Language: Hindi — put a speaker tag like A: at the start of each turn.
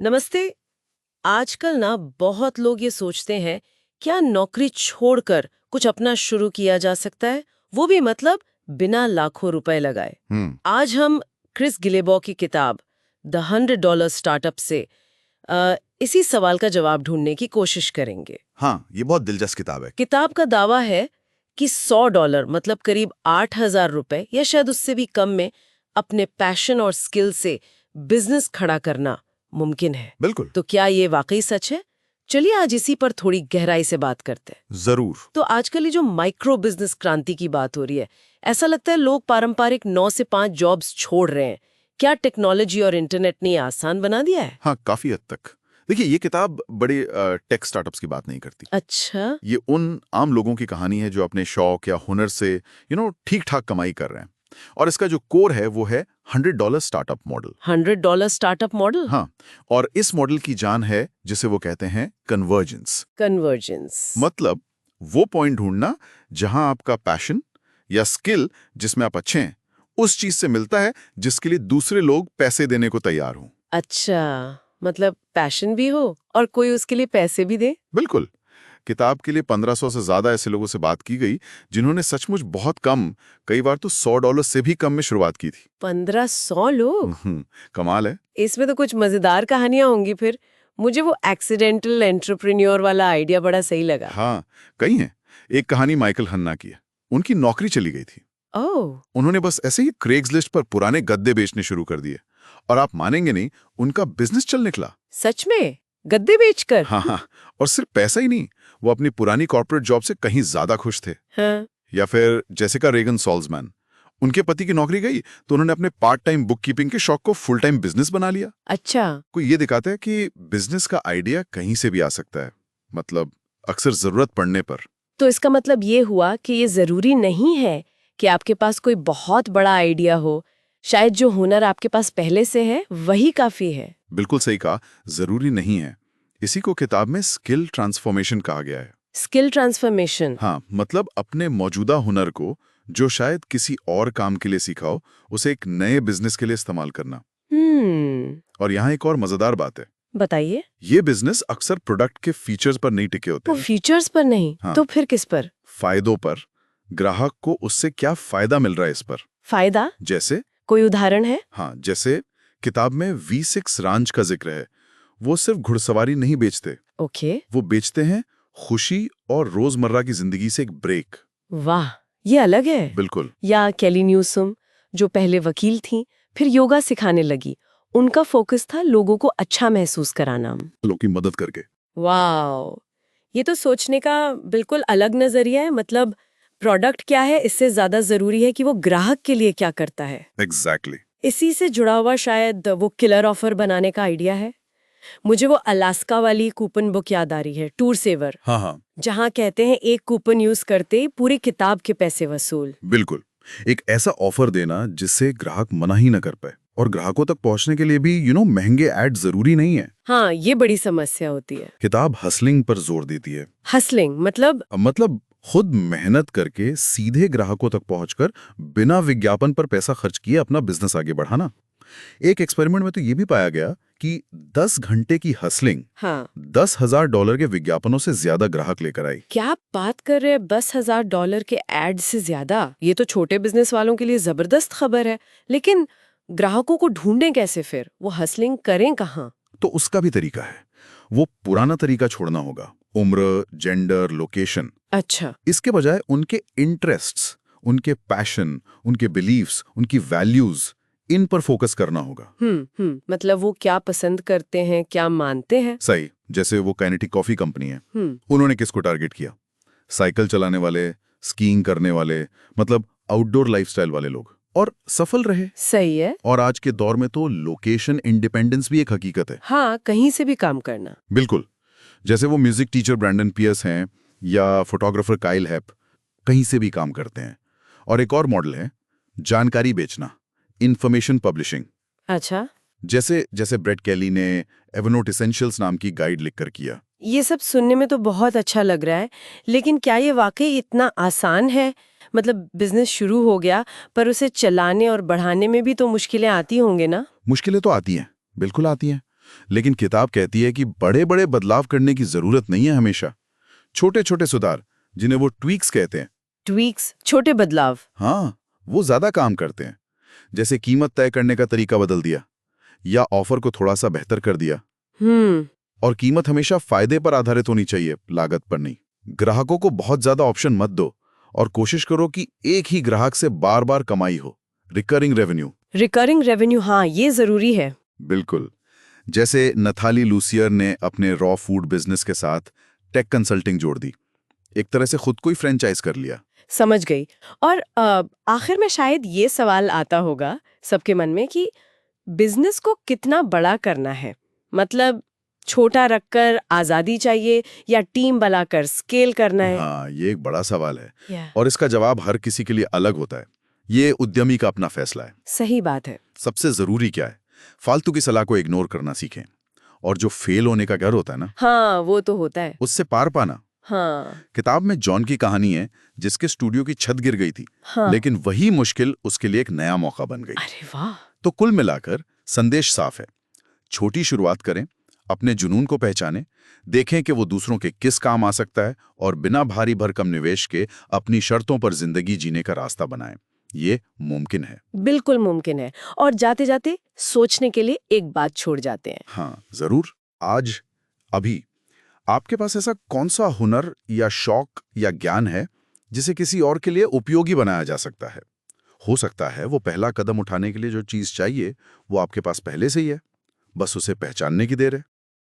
A: नमस्ते। आजकल ना बहुत लोग ये सोचते हैं क्या नौकरी छोड़कर कुछ अपना शुरू किया जा सकता है, वो भी मतलब बिना लाखों रुपए लगाए। आज हम क्रिस गिलेबॉ की किताब द $100 स्टार्टअप से इसी सवाल का जवाब ढूंढने की कोशिश करेंगे।
B: हाँ, ये बहुत दिलचस्प किताब है।
A: किताब का दावा है कि $100 मतलब करीब 8,000 रुपए या शायद उससे भी कम में अपने पैशन और स्किल से बिजनेस खड़ा करना मुमकिन है।
B: बिल्कुल।
A: तो क्या ये वाकई सच है? चलिए आज इसी पर थोड़ी गहराई से बात करते हैं।
B: जरूर।
A: तो आजकल ये जो माइक्रो बिजनेस क्रांति की बात हो रही है, ऐसा लगता है लोग पारंपरिक 9 से 5 जॉब्स छोड़ रहे हैं। क्या टेक्नोलॉजी और इंटरनेट ने ये आसान बना दिया है?
B: हाँ, काफी हद तक। देखिए, ये किताब बड़े टेक स्टार्टअप्स की बात नहीं करती।
A: अच्छा।
B: ये उन आम लोगों की कहानी है जो अपने शौक या हुनर से ठीक ठाक कमाई कर रहे हैं। और इसका जो कोर है वो है $100 स्टार्टअप मॉडल।
A: $100 startup model.
B: हाँ, और इस मॉडल की जान है जिसे वो कहते हैं कन्वर्जेंस।
A: कन्वर्जेंस
B: मतलब वो पॉइंट ढूंढना जहां आपका पैशन या स्किल जिसमें आप अच्छे हैं उस चीज से मिलता है जिसके लिए दूसरे लोग पैसे देने को तैयार हों।
A: अच्छा, मतलब पैशन भी हो और कोई उसके लिए पैसे भी दे।
B: बिल्कुल। किताब के लिए 1500 से ज्यादा ऐसे लोगों से बात की गई जिन्होंने सचमुच बहुत कम, कई बार तो $100 से भी कम में शुरुआत की थी।
A: 1500 लोग?
B: कमाल है।
A: इसमें तो कुछ मजेदार कहानियां होंगी फिर। मुझे वो एक्सीडेंटल एंटरप्रेन्योर वाला आइडिया बड़ा सही लगा।
B: हाँ, कई हैं। एक कहानी माइकल हन्ना की है। उनकी नौकरी चली गई थी।
A: ओह।
B: उन्होंने बस ऐसे ही क्रेग्सलिस्ट पर पुराने गद्दे बेचने शुरू कर दिए और आप मानेंगे नहीं, उनका बिजनेस चल निकला।
A: सच में? गद्दे बेचकर?
B: हाँ हाँ, और सिर्फ पैसा ही नहीं, वो अपनी पुरानी कॉर्पोरेट जॉब से कहीं ज्यादा खुश थे।
A: हाँ।
B: या फिर जेसिका रेगन सॉल्जमैन, उनके पति की नौकरी गई तो उन्होंने अपने पार्ट टाइम बुक कीपिंग के शौक को फुल टाइम बिजनेस बना लिया।
A: अच्छा।
B: कोई ये दिखाता है कि बिजनेस का आइडिया कहीं से भी आ सकता है, मतलब अक्सर जरूरत पड़ने पर।
A: तो इसका मतलब ये हुआ कि ये जरूरी नहीं है कि आपके पास कोई बहुत बड़ा आइडिया हो। शायद जो हुनर आपके पास पहले से है वही काफी है।
B: बिल्कुल सही कहा, जरूरी नहीं है। इसी को किताब में स्किल ट्रांसफॉर्मेशन कहा गया है।
A: Skill transformation.
B: हाँ, मतलब अपने मौजूदा हुनर को जो शायद किसी और काम के लिए सीखा हो, उसे एक नए बिजनेस के लिए इस्तेमाल करना। और यहाँ एक और मजेदार बात है।
A: बताइए।
B: ये बिजनेस अक्सर प्रोडक्ट के फीचर्स पर नहीं टिके होते
A: वो
B: हैं।
A: फीचर्स पर नहीं।
B: हाँ।
A: तो फिर किस पर?
B: फायदों पर। ग्राहक को उससे क्या फायदा मिल रहा है इस पर।
A: फायदा?
B: जैसे?
A: कोई उदाहरण है?
B: हाँ, जैसे किताब में V6 रांच का जिक्र है। वो सिर्फ घुड़सवारी नहीं बेचते,
A: ओके।
B: वो बेचते हैं खुशी और रोजमर्रा की जिंदगी से एक ब्रेक।
A: वाह, ये अलग है।
B: बिल्कुल।
A: या केली न्यूसम, जो पहले वकील थीं, फिर योगा सिखाने लगी। उनका फोकस था लोगों को अच्छा महसूस कराना।
B: लोगों की मदद करके।
A: वाह, ये तो सोचने का बिल्कुल अलग नजरिया है। मतलब प्रोडक्ट क्या है, इससे ज्यादा जरूरी है कि वो ग्राहक के लिए क्या करता है।
B: एग्जैक्टली।
A: इसी से जुड़ा हुआ शायद वो किलर ऑफर बनाने का आइडिया है। मुझे वो अलास्का वाली कूपन बुक याद आ रही है, टूर सेवर।
B: हाँ हाँ,
A: जहाँ कहते हैं एक कूपन यूज करते ही पूरी किताब के पैसे वसूल।
B: बिल्कुल। एक ऐसा ऑफर देना जिससे ग्राहक मना ही न कर पाए। और ग्राहकों तक पहुंचने के लिए भी महंगे एड जरूरी नहीं है।
A: हाँ, ये बड़ी समस्या होती है।
B: किताब हसलिंग पर जोर देती है।
A: हसलिंग
B: मतलब खुद मेहनत करके सीधे ग्राहकों तक पहुंचकर बिना विज्ञापन पर पैसा खर्च किए अपना बिजनेस आगे बढ़ाना। एक एक्सपेरिमेंट में तो ये भी पाया गया कि 10 घंटे की हसलिंग
A: हाँ।
B: $10,000 के विज्ञापनों से ज्यादा ग्राहक लेकर आई।
A: क्या आप बात कर रहे हैं? $10,000 के एड से ज्यादा? ये तो छोटे बिजनेस वालों के लिए जबरदस्त खबर है। लेकिन ग्राहकों को ढूंढें कैसे फिर? वो हसलिंग करें कहाँ?
B: तो उसका भी तरीका है। वो पुराना तरीका छोड़ना होगा, उम्र, जेंडर, लोकेशन।
A: अच्छा।
B: इसके बजाय उनके इंटरेस्ट्स, उनके पैशन, उनके बिलीव्स, उनकी वैल्यूज, इन पर फोकस करना होगा।
A: मतलब वो क्या पसंद करते हैं, क्या मानते हैं।
B: सही। जैसे वो काइनेटिक कॉफी कंपनी है,
A: हम्म।
B: उन्होंने किसको टारगेट किया? साइकिल चलाने वाले, स्कीइंग करने वाले, मतलब आउटडोर लाइफस्टाइल वाले लोग, और सफल रहे।
A: सही है।
B: और आज के दौर में तो लोकेशन इंडिपेंडेंस भी एक हकीकत है।
A: हाँ, कहीं से भी काम करना।
B: बिल्कुल। जैसे वो म्यूजिक टीचर ब्रैंडन पियर्स हैं या फोटोग्राफर काइल हैप, कहीं से भी काम करते हैं। और एक और मॉडल है जानकारी बेचना, इंफॉर्मेशन पब्लिशिंग।
A: अच्छा।
B: जैसे जैसे ब्रेट केली ने एवरनोट एसेंशियल्स नाम की गाइड लिखकर किया।
A: ये सब सुनने में तो बहुत अच्छा लग रहा है, लेकिन क्या ये वाकई इतना आसान है? मतलब बिजनेस शुरू हो गया, पर उसे चलाने और बढ़ाने में भी तो मुश्किलें आती होंगे ना?
B: मुश्किलें तो आती हैं, बिल्कुल आती हैं। लेकिन किताब कहती है कि बड़े बड़े बदलाव करने की जरूरत नहीं है हमेशा। छोटे छोटे सुधार, जिन्हें वो ट्वीक्स कहते हैं,
A: ट्वीक्स, छोटे बदलाव।
B: हाँ, वो ज्यादा काम करते हैं। जैसे कीमत तय करने का तरीका बदल दिया या ऑफर को थोड़ा सा बेहतर कर दिया। और कीमत हमेशा फायदे पर आधारित होनी चाहिए, लागत पर नहीं। ग्राहकों को बहुत ज्यादा ऑप्शन मत दो और कोशिश करो कि एक ही ग्राहक से बार बार कमाई हो। Recurring revenue.
A: रिकरिंग रेवेन्यू, हाँ, ये जरूरी है।
B: बिल्कुल। जैसे नथाली लूसियर ने अपने रॉ फूड बिजनेस के साथ टेक कंसल्टिंग जोड़ दी, एक तरह से खुद को ही फ्रेंचाइज कर लिया।
A: समझ गई। और आखिर में शायद ये सवाल आता होगा सबके मन में कि बिजनेस को कितना बड़ा करना है, मतलब छोटा रखकर आजादी चाहिए या टीम बनाकर स्केल करना है?
B: हाँ, ये एक बड़ा सवाल है।
A: Yeah.
B: और इसका जवाब हर किसी के लिए अलग होता है। ये उद्यमी का अपना फैसला है।
A: सही बात है।
B: सबसे जरूरी क्या है, फालतू की सलाह को इग्नोर करना सीखें और जो फेल होने का डर होता है ना,
A: हाँ, वो तो होता है,
B: उससे पार पाना।
A: हाँ।
B: किताब में जॉन की कहानी है, जिसके स्टूडियो की छत गिर गई थी।
A: हाँ।
B: लेकिन वही मुश्किल उसके लिए एक नया मौका बन गई।
A: अरे वाह।
B: तो कुल मिलाकर संदेश साफ है, छोटी शुरुआत करें, अपने जुनून को पहचानें, देखें कि वो दूसरों के किस काम आ सकता है और बिना भारी भरकम निवेश के अपनी शर्तों पर जिंदगी जीने का रास्ता बनाएं। ये मुमकिन है,
A: बिल्कुल मुमकिन है। और जाते जाते सोचने के लिए एक बात छोड़ जाते हैं।
B: हाँ जरूर। आज अभी आपके पास ऐसा कौन सा हुनर या शौक या ज्ञान है जिसे किसी और के लिए उपयोगी बनाया जा सकता है? हो सकता है वो पहला कदम उठाने के लिए जो चीज चाहिए वो आपके पास पहले से ही है, बस उसे पहचानने की देर है।